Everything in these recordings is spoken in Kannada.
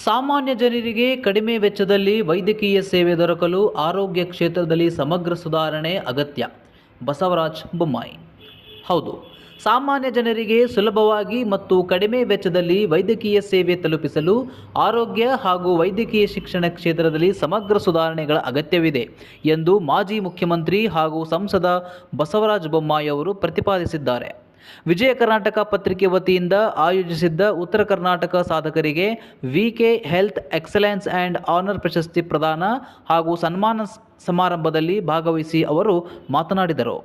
ಸಾಮಾನ್ಯ ಜನರಿಗೆ ಕಡಿಮೆ ವೆಚ್ಚದಲ್ಲಿ ವೈದ್ಯಕೀಯ ಸೇವೆ ದೊರಕಲು ಆರೋಗ್ಯ ಕ್ಷೇತ್ರದಲ್ಲಿ ಸಮಗ್ರ ಸುಧಾರಣೆ ಅಗತ್ಯ. ಬಸವರಾಜ ಬೊಮ್ಮಾಯಿ. ಹೌದು, ಸಾಮಾನ್ಯ ಜನರಿಗೆ ಸುಲಭವಾಗಿ ಮತ್ತು ಕಡಿಮೆ ವೆಚ್ಚದಲ್ಲಿ ವೈದ್ಯಕೀಯ ಸೇವೆ ತಲುಪಿಸಲು ಆರೋಗ್ಯ ಹಾಗೂ ವೈದ್ಯಕೀಯ ಶಿಕ್ಷಣ ಕ್ಷೇತ್ರದಲ್ಲಿ ಸಮಗ್ರ ಸುಧಾರಣೆಗಳ ಅಗತ್ಯವಿದೆ ಎಂದು ಮಾಜಿ ಮುಖ್ಯಮಂತ್ರಿ ಹಾಗೂ ಸಂಸದ ಬಸವರಾಜ ಬೊಮ್ಮಾಯಿ ಅವರು ಪ್ರತಿಪಾದಿಸಿದ್ದಾರೆ. ವಿಜಯ ಕರ್ನಾಟಕ ಪತ್ರಿಕೆ ವತಿಯಿಂದ ಆಯೋಜಿಸಿದ್ದ ಉತ್ತರ ಕರ್ನಾಟಕ ಸಾಧಕರಿಗೆ ವಿಕೆ ಹೆಲ್ತ್ ಎಕ್ಸಲೆನ್ಸ್ ಆ್ಯಂಡ್ ಆನರ್ ಪ್ರಶಸ್ತಿ ಪ್ರದಾನ ಹಾಗೂ ಸನ್ಮಾನ ಸಮಾರಂಭದಲ್ಲಿ ಭಾಗವಹಿಸಿ ಅವರು ಮಾತನಾಡಿದರು.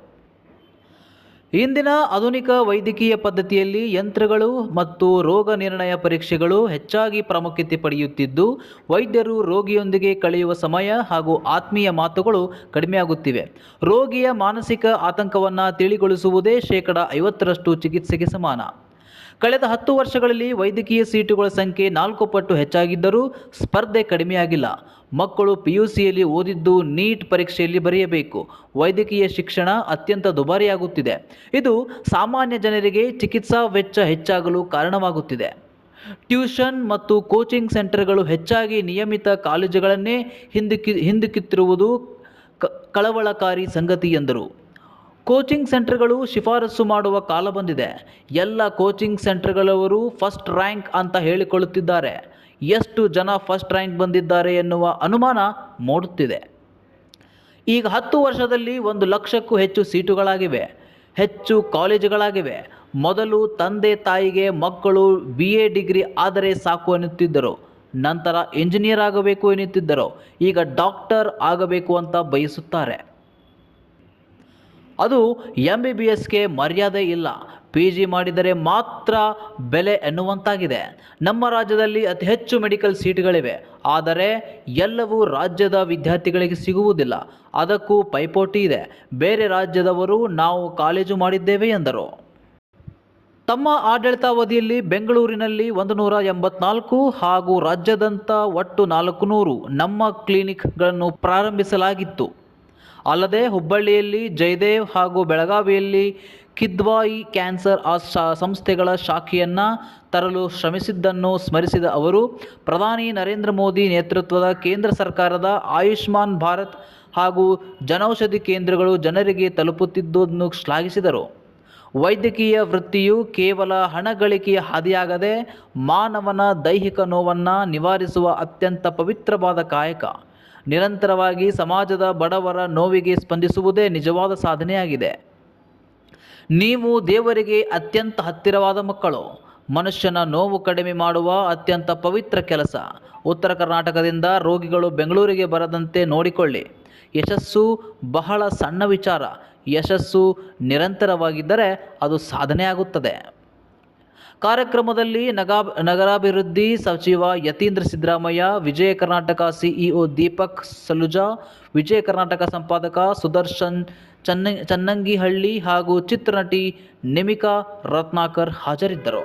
ಇಂದಿನ ಆಧುನಿಕ ವೈದ್ಯಕೀಯ ಪದ್ಧತಿಯಲ್ಲಿ ಯಂತ್ರಗಳು ಮತ್ತು ರೋಗ ನಿರ್ಣಯ ಪರೀಕ್ಷೆಗಳು ಹೆಚ್ಚಾಗಿ ಪ್ರಾಮುಖ್ಯತೆ ಪಡೆಯುತ್ತಿದ್ದು, ವೈದ್ಯರು ರೋಗಿಯೊಂದಿಗೆ ಕಳೆಯುವ ಸಮಯ ಹಾಗೂ ಆತ್ಮೀಯ ಮಾತುಗಳು ಕಡಿಮೆಯಾಗುತ್ತಿವೆ. ರೋಗಿಯ ಮಾನಸಿಕ ಆತಂಕವನ್ನು ತಿಳಿಗೊಳಿಸುವುದೇ 50% ಚಿಕಿತ್ಸೆಗೆ ಸಮಾನ. ಕಳೆದ 10 ವರ್ಷಗಳಲ್ಲಿ ವೈದ್ಯಕೀಯ ಸೀಟುಗಳ ಸಂಖ್ಯೆ 4 ಪಟ್ಟು ಹೆಚ್ಚಾಗಿದ್ದರೂ ಸ್ಪರ್ಧೆ ಕಡಿಮೆಯಾಗಿಲ್ಲ. ಮಕ್ಕಳು PUCಯಲ್ಲಿ ಓದಿದ್ದು ನೀಟ್ ಪರೀಕ್ಷೆಯಲ್ಲಿ ಬರೆಯಬೇಕು. ವೈದ್ಯಕೀಯ ಶಿಕ್ಷಣ ಅತ್ಯಂತ ದುಬಾರಿಯಾಗುತ್ತಿದೆ. ಇದು ಸಾಮಾನ್ಯ ಜನರಿಗೆ ಚಿಕಿತ್ಸಾ ವೆಚ್ಚ ಹೆಚ್ಚಾಗಲು ಕಾರಣವಾಗುತ್ತಿದೆ. ಟ್ಯೂಷನ್ ಮತ್ತು ಕೋಚಿಂಗ್ ಸೆಂಟರ್ಗಳು ಹೆಚ್ಚಾಗಿ ನಿಯಮಿತ ಕಾಲೇಜುಗಳನ್ನೇ ಹಿಂದಿಕ್ಕುತ್ತಿರುವುದು ಕಳವಳಕಾರಿ ಸಂಗತಿ ಎಂದರು. ಕೋಚಿಂಗ್ ಸೆಂಟರ್ಗಳು ಶಿಫಾರಸು ಮಾಡುವ ಕಾಲ ಬಂದಿದೆ. ಎಲ್ಲ ಕೋಚಿಂಗ್ ಸೆಂಟರ್ಗಳವರು ಫಸ್ಟ್ ರ್ಯಾಂಕ್ ಅಂತ ಹೇಳಿಕೊಳ್ಳುತ್ತಿದ್ದಾರೆ. ಎಷ್ಟು ಜನ ಫಸ್ಟ್ ರ್ಯಾಂಕ್ ಬಂದಿದ್ದಾರೆ ಎನ್ನುವ ಅನುಮಾನ ಮೂಡುತ್ತಿದೆ. ಈಗ 10 ವರ್ಷದಲ್ಲಿ 1 ಲಕ್ಷಕ್ಕೂ ಹೆಚ್ಚು ಸೀಟುಗಳಾಗಿವೆ, ಹೆಚ್ಚು ಕಾಲೇಜುಗಳಾಗಿವೆ. ಮೊದಲು ತಂದೆ ತಾಯಿಗೆ ಮಕ್ಕಳು BA ಡಿಗ್ರಿ ಆದರೆ ಸಾಕು ಎನ್ನುತ್ತಿದ್ದರು. ನಂತರ ಇಂಜಿನಿಯರ್ ಆಗಬೇಕು ಎನ್ನುತ್ತಿದ್ದರು. ಈಗ ಡಾಕ್ಟರ್ ಆಗಬೇಕು ಅಂತ ಬಯಸುತ್ತಾರೆ. ಅದು MBBSಗೆ ಮರ್ಯಾದೆ ಇಲ್ಲ, PG ಮಾಡಿದರೆ ಮಾತ್ರ ಬೆಲೆ ಎನ್ನುವಂತಾಗಿದೆ. ನಮ್ಮ ರಾಜ್ಯದಲ್ಲಿ ಅತಿ ಹೆಚ್ಚು ಮೆಡಿಕಲ್ ಸೀಟುಗಳಿವೆ, ಆದರೆ ಎಲ್ಲವೂ ರಾಜ್ಯದ ವಿದ್ಯಾರ್ಥಿಗಳಿಗೆ ಸಿಗುವುದಿಲ್ಲ. ಅದಕ್ಕೂ ಪೈಪೋಟಿ ಇದೆ. ಬೇರೆ ರಾಜ್ಯದವರು ನಾವು ಕಾಲೇಜು ಮಾಡಿದ್ದೇವೆ ಎಂದರು. ತಮ್ಮ ಆಡಳಿತಾವಧಿಯಲ್ಲಿ ಬೆಂಗಳೂರಿನಲ್ಲಿ 184 ಹಾಗೂ ರಾಜ್ಯಾದ್ಯಂತ ಒಟ್ಟು 400 ನಮ್ಮ ಕ್ಲಿನಿಕ್ಗಳನ್ನು ಪ್ರಾರಂಭಿಸಲಾಗಿತ್ತು. ಅಲ್ಲದೆ ಹುಬ್ಬಳ್ಳಿಯಲ್ಲಿ ಜಯದೇವ್ ಹಾಗೂ ಬೆಳಗಾವಿಯಲ್ಲಿ ಕಿದ್ವಾಯಿ ಕ್ಯಾನ್ಸರ್ ಸಂಸ್ಥೆಗಳ ಶಾಖೆಯನ್ನು ತರಲು ಶ್ರಮಿಸಿದ್ದನ್ನು ಸ್ಮರಿಸಿದ ಅವರು, ಪ್ರಧಾನಿ ನರೇಂದ್ರ ಮೋದಿ ನೇತೃತ್ವದ ಕೇಂದ್ರ ಸರ್ಕಾರದ ಆಯುಷ್ಮಾನ್ ಭಾರತ್ ಹಾಗೂ ಜನೌಷಧಿ ಕೇಂದ್ರಗಳು ಜನರಿಗೆ ತಲುಪುತ್ತಿದ್ದುದನ್ನು ಶ್ಲಾಘಿಸಿದರು. ವೈದ್ಯಕೀಯ ವೃತ್ತಿಯು ಕೇವಲ ಹಣ ಗಳಿಕೆಯ ಹಾದಿಯಾಗದೆ ಮಾನವನ ದೈಹಿಕ ನೋವನ್ನು ನಿವಾರಿಸುವ ಅತ್ಯಂತ ಪವಿತ್ರವಾದ ಕಾಯಕ. ನಿರಂತರವಾಗಿ ಸಮಾಜದ ಬಡವರ ನೋವಿಗೆ ಸ್ಪಂದಿಸುವುದೇ ನಿಜವಾದ ಸಾಧನೆಯಾಗಿದೆ. ನೀವು ದೇವರಿಗೆ ಅತ್ಯಂತ ಹತ್ತಿರವಾದ ಮಕ್ಕಳು. ಮನುಷ್ಯನ ನೋವು ಕಡಿಮೆ ಮಾಡುವ ಅತ್ಯಂತ ಪವಿತ್ರ ಕೆಲಸ. ಉತ್ತರ ಕರ್ನಾಟಕದಿಂದ ರೋಗಿಗಳು ಬೆಂಗಳೂರಿಗೆ ಬರದಂತೆ ನೋಡಿಕೊಳ್ಳಿ. ಯಶಸ್ಸು ಬಹಳ ಸಣ್ಣ ವಿಚಾರ. ಯಶಸ್ಸು ನಿರಂತರವಾಗಿದ್ದರೆ ಅದು ಸಾಧನೆಯಾಗುತ್ತದೆ. ಕಾರ್ಯಕ್ರಮದಲ್ಲಿ ನಗರಾಭಿವೃದ್ಧಿ ಸಚಿವ ಯತೀಂದ್ರ ಸಿದ್ದರಾಮಯ್ಯ, ವಿಜಯ ಕರ್ನಾಟಕ CEO ದೀಪಕ್ ಸಲೂಜಾ, ವಿಜಯ ಕರ್ನಾಟಕ ಸಂಪಾದಕ ಸುದರ್ಶನ್ ಚನ್ನಂಗಿಹಳ್ಳಿ ಹಾಗೂ ಚಿತ್ರನಟಿ ನಿಮಿಕಾ ರತ್ನಾಕರ್ ಹಾಜರಿದ್ದರು.